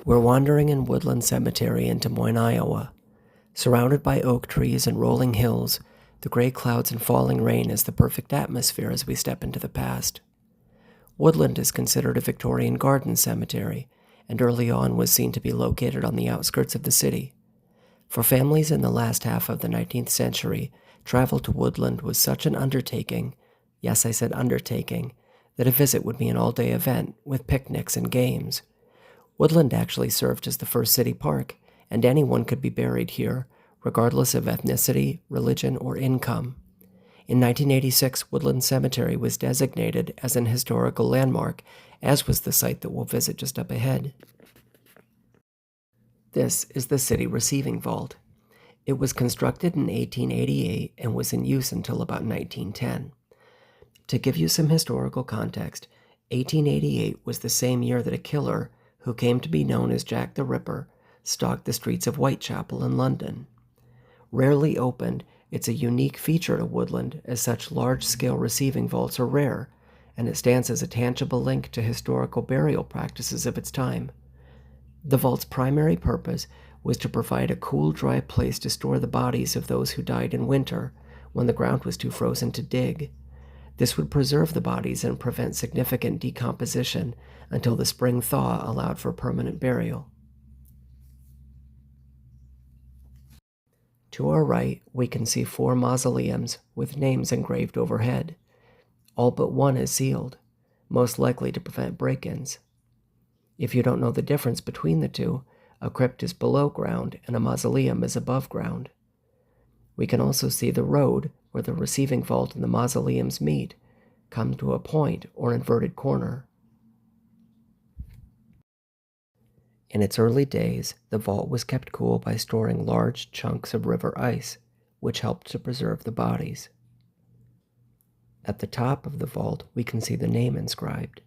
We're wandering in Woodland Cemetery in Des Moines, Iowa. Surrounded by oak trees and rolling hills, the gray clouds and falling rain is the perfect atmosphere as we step into the past. Woodland is considered a Victorian garden cemetery, and early on was seen to be located on the outskirts of the city. For families in the last half of the 19th century, travel to Woodland was such an undertaking, yes, I said undertaking, that a visit would be an all-day event with picnics and games. Woodland actually served as the first city park, and anyone could be buried here, regardless of ethnicity, religion, or income. In 1986, Woodland Cemetery was designated as an historical landmark, as was the site that we'll visit just up ahead. This is the city receiving vault. It was constructed in 1888 and was in use until about 1910. To give you some historical context, 1888 was the same year that a killer, who came to be known as Jack the Ripper, stalked the streets of Whitechapel in London. Rarely opened, it's a unique feature to Woodland, as such large-scale receiving vaults are rare, and it stands as a tangible link to historical burial practices of its time. The vault's primary purpose was to provide a cool, dry place to store the bodies of those who died in winter, when the ground was too frozen to dig. This would preserve the bodies and prevent significant decomposition until the spring thaw allowed for permanent burial. To our right, we can see 4 mausoleums with names engraved overhead. All but one is sealed, most likely to prevent break-ins. If you don't know the difference between the two, a crypt is below ground and a mausoleum is above ground. We can also see the road where the receiving vault and the mausoleums meet, come to a point or inverted corner. In its early days, the vault was kept cool by storing large chunks of river ice, which helped to preserve the bodies. At the top of the vault, we can see the name inscribed.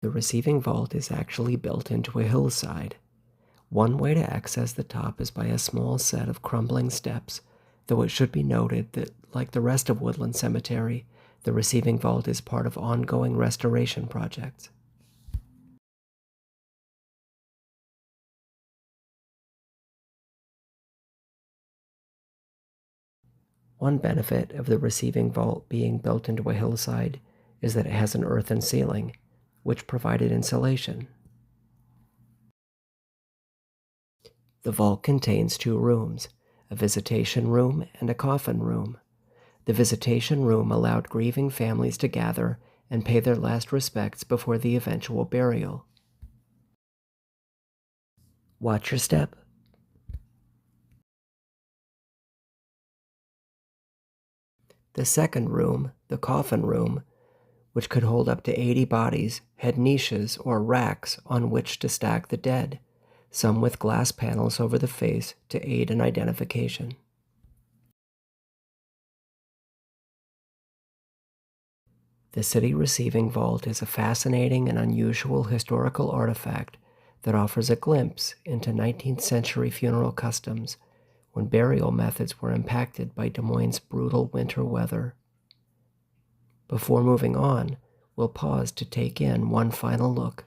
The receiving vault is actually built into a hillside. One way to access the top is by a small set of crumbling steps, though it should be noted that, like the rest of Woodland Cemetery, the receiving vault is part of ongoing restoration projects. One benefit of the receiving vault being built into a hillside is that it has an earthen ceiling, which provided insulation. The vault contains 2 rooms, a visitation room and a coffin room. The visitation room allowed grieving families to gather and pay their last respects before the eventual burial. Watch your step. The second room, the coffin room, which could hold up to 80 bodies, had niches or racks on which to stack the dead, some with glass panels over the face to aid in identification. The city receiving vault is a fascinating and unusual historical artifact that offers a glimpse into 19th century funeral customs when burial methods were impacted by Des Moines' brutal winter weather. Before moving on, we'll pause to take in one final look.